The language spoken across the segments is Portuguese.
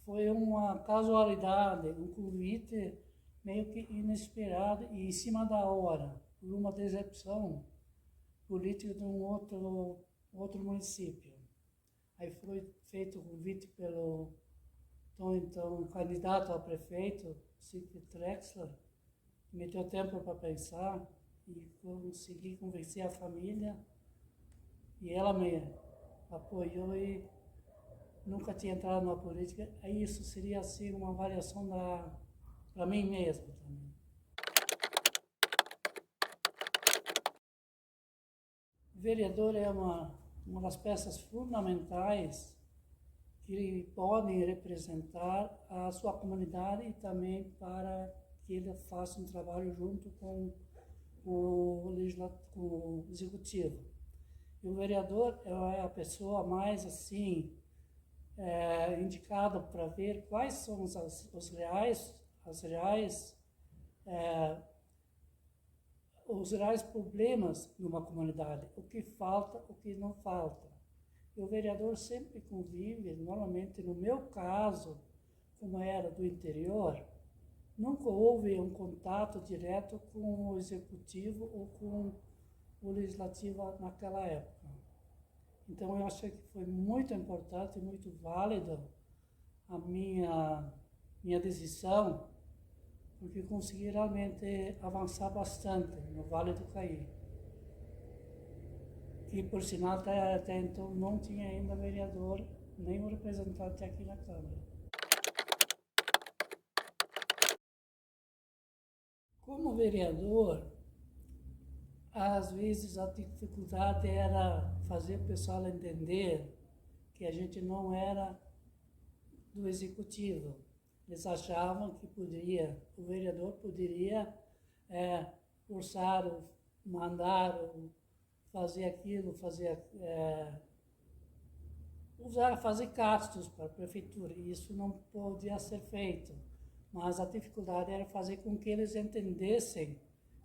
foi uma casualidade, um convite meio que inesperado e em cima da hora, por uma decepção política de um outro município. Aí foi feito o convite pelo então candidato a prefeito, Siegfried Drexler, me deu tempo para pensar e consegui convencer a família e ela me apoiou e nunca tinha entrado na política. Aí isso seria assim uma avaliação para mim mesmo também. O vereador é uma das peças fundamentais que podem representar a sua comunidade e também para que ele faça um trabalho junto com o executivo. E o vereador é a pessoa mais assim indicada para ver quais são os reais problemas de uma comunidade, o que falta, o que não falta. E o vereador sempre convive, normalmente no meu caso, como era do interior, nunca houve um contato direto com o executivo ou com o legislativo naquela época. Então eu achei que foi muito importante, muito válida a minha decisão, porque consegui realmente avançar bastante no Vale do Caí. Que, por sinal, até então não tinha ainda vereador, nem um representante aqui na Câmara. Como vereador, às vezes a dificuldade era fazer o pessoal entender que a gente não era do executivo. Eles achavam que o vereador poderia forçar, mandar, fazer aquilo, fazer gastos para a prefeitura, e isso não podia ser feito. Mas a dificuldade era fazer com que eles entendessem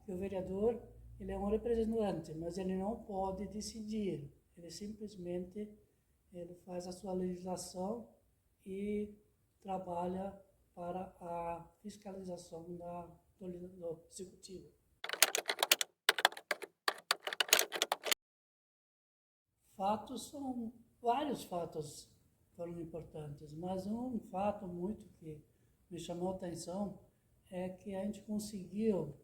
que o vereador ele é um representante, mas ele não pode decidir. Ele simplesmente faz a sua legislação e trabalha para a fiscalização do executivo. Vários fatos foram importantes, mas um fato muito que me chamou a atenção é que a gente conseguiu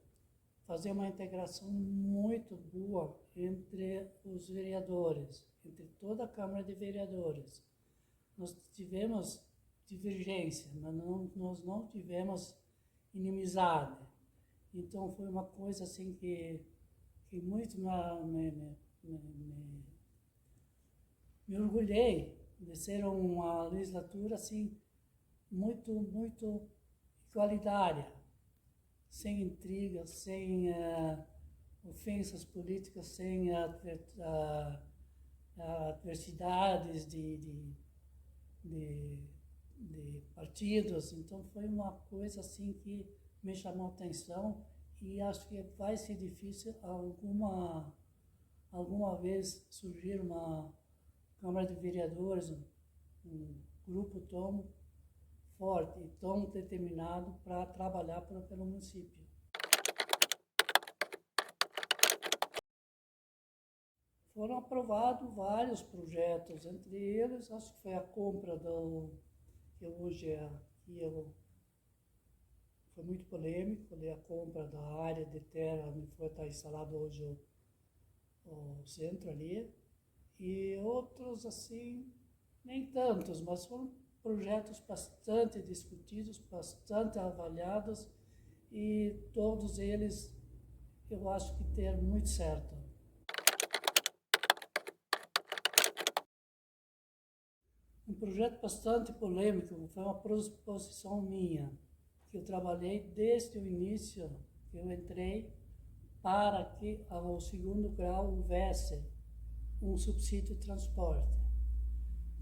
fazer uma integração muito boa entre os vereadores, entre toda a Câmara de Vereadores. Nós tivemos divergência, mas nós não tivemos inimizade. Então foi uma coisa assim que muito me orgulhei de ser uma legislatura assim muito igualitária, sem intrigas, sem ofensas políticas, sem adversidades de partidos. Então foi uma coisa assim que me chamou a atenção e acho que vai ser difícil alguma vez surgir uma Câmara de Vereadores, um grupo tão forte e tão determinado para trabalhar pelo município. Foram aprovados vários projetos, entre eles acho que foi a compra que hoje foi muito polêmico, a compra da área de terra onde foi estar instalado hoje o centro ali, e outros assim, nem tantos, mas foram projetos bastante discutidos, bastante avaliados, e todos eles eu acho que deram muito certo. Um projeto bastante polêmico foi uma proposição minha, que eu trabalhei desde o início que eu entrei para que ao segundo grau houvesse um subsídio de transporte,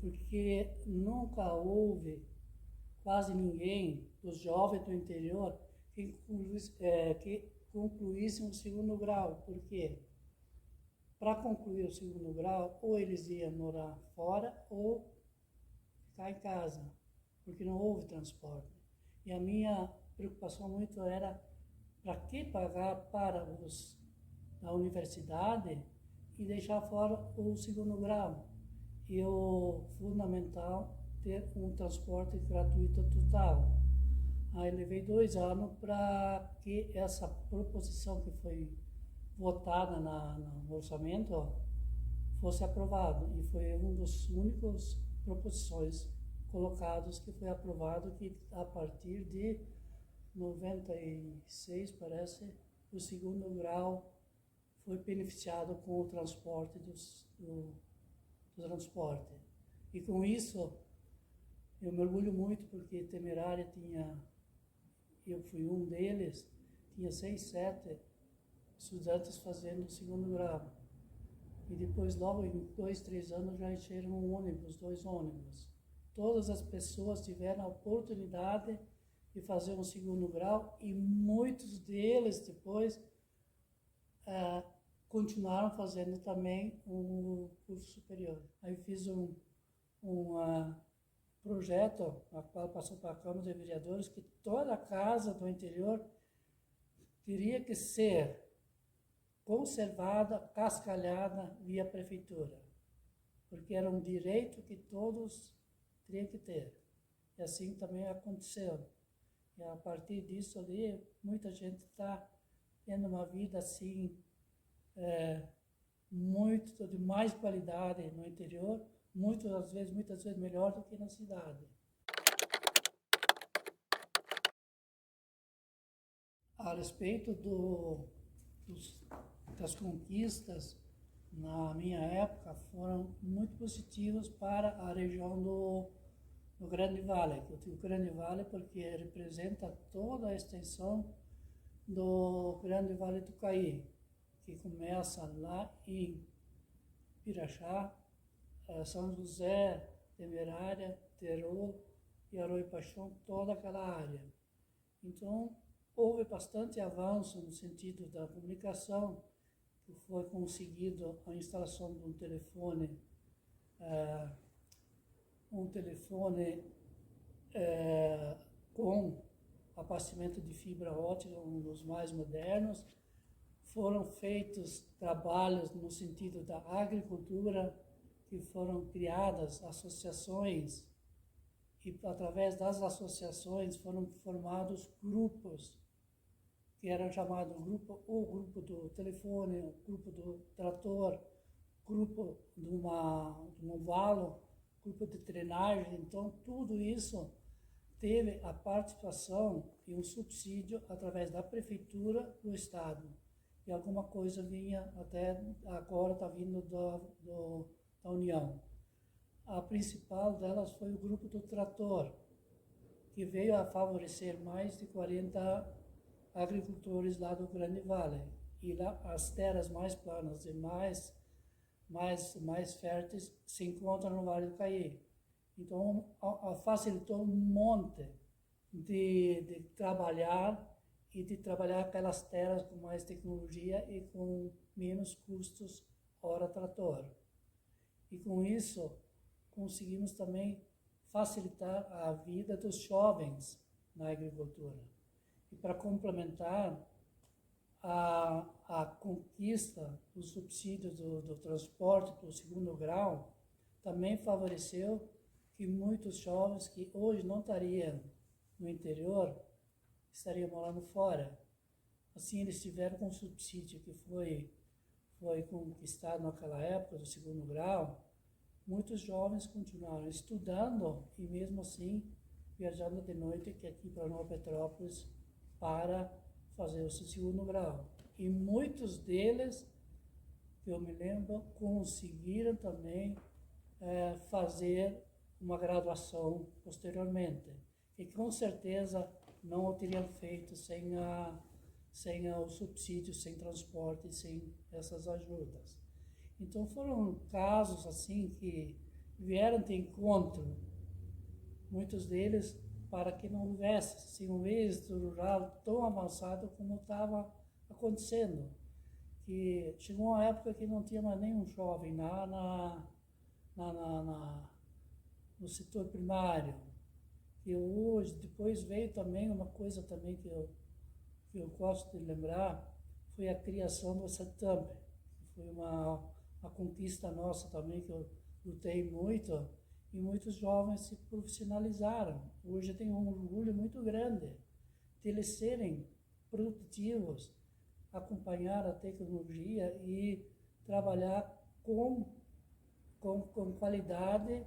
porque nunca houve quase ninguém dos jovens do interior que concluíssem o segundo grau, porque para concluir o segundo grau, ou eles iam morar fora ou ficar em casa. porque não houve transporte. E a minha preocupação muito era para que pagar para os da universidade e deixar fora o segundo grau. E o fundamental ter um transporte gratuito total. Aí levei 2 anos para que essa proposição que foi votada no orçamento fosse aprovado. E foi um dos únicos proposições colocados que foi aprovado, que a partir de 96, parece, o segundo grau foi beneficiado com o transporte do transporte. E com isso, eu me orgulho muito, porque Temerária eu fui um deles, tinha 6, 7 estudantes fazendo o segundo grau. E depois, logo em 2, 3 anos, já encheram um ônibus, 2 ônibus. Todas as pessoas tiveram a oportunidade de fazer um segundo grau e muitos deles depois continuaram fazendo também um curso superior. Aí fiz um projeto, a qual passou para a Câmara de Vereadores, que toda a casa do interior teria que ser conservada, cascalhada via prefeitura, porque era um direito que todos teriam que ter. E assim também aconteceu. E a partir disso ali, muita gente está tendo uma vida assim, muito de mais qualidade no interior, muitas vezes melhor do que na cidade. A respeito das conquistas, na minha época, foram muito positivas para a região do Grande Vale. Eu digo Grande Vale porque representa toda a extensão do Grande Vale do Caí, que começa lá em Pirachá, São José, Temerária, Terô e Arroio Paixão, toda aquela área. Então, houve bastante avanço no sentido da comunicação, que foi conseguido a instalação de um telefone com abastecimento de fibra ótica, um dos mais modernos. Foram feitos trabalhos no sentido da agricultura, que foram criadas associações, e através das associações foram formados grupos, que eram chamados o grupo do telefone, o grupo do trator, grupo de um valo, grupo de treinagem. Então, tudo isso teve a participação e um subsídio através da prefeitura do estado. E alguma coisa vinha, até agora está vindo da União. A principal delas foi o grupo do trator, que veio a favorecer mais de 40 agricultores lá do Grande Vale. E lá as terras mais planas e mais férteis se encontram no Vale do Caí. Então, facilitou um monte de trabalhar e de trabalhar aquelas terras com mais tecnologia e com menos custos hora trator. E com isso, conseguimos também facilitar a vida dos jovens na agricultura. E para complementar, a conquista do subsídio do transporte para o segundo grau também favoreceu que muitos jovens que hoje não estariam no interior estariam morando fora. Assim, eles tiveram um subsídio que foi conquistado naquela época do segundo grau. Muitos jovens continuaram estudando e mesmo assim viajando de noite aqui para Nova Petrópolis para fazer o seu segundo grau. E muitos deles, que eu me lembro, conseguiram também fazer uma graduação posteriormente, e com certeza não o teriam feito sem o subsídio, sem transporte, sem essas ajudas. Então foram casos assim que vieram de encontro, muitos deles, para que não houvesse assim, um êxito rural tão avançado como estava acontecendo. Que chegou uma época que não tinha mais nenhum jovem no setor primário, E hoje, depois veio também uma coisa também que eu gosto de lembrar, foi a criação do CETAMP. Foi uma conquista nossa também, que eu lutei muito, e muitos jovens se profissionalizaram. Hoje eu tenho um orgulho muito grande de eles serem produtivos, acompanhar a tecnologia e trabalhar com qualidade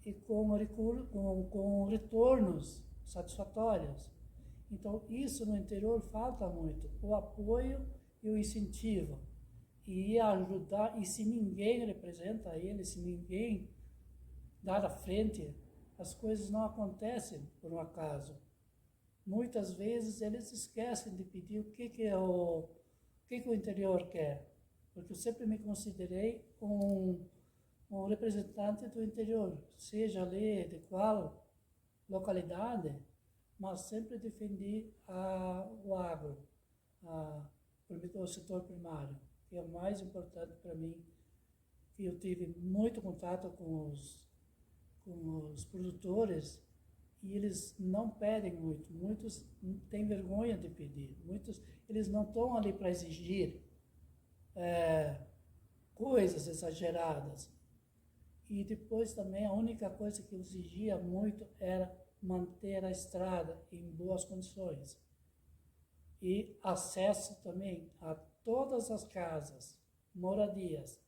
e com retornos satisfatórios. Então, isso no interior falta muito, o apoio e o incentivo. E ajudar, e se ninguém representa ele, se ninguém dá à frente, as coisas não acontecem por um acaso. Muitas vezes eles esquecem de pedir o que o interior quer. Porque eu sempre me considerei um representante do interior, seja ali de qual localidade, mas sempre defendi o agro, o setor primário, que é o mais importante para mim. E eu tive muito contato com os produtores e eles não pedem muito, muitos têm vergonha de pedir, muitos eles não estão ali para exigir coisas exageradas. E depois também a única coisa que eu exigia muito era manter a estrada em boas condições. E acesso também a todas as casas, moradias,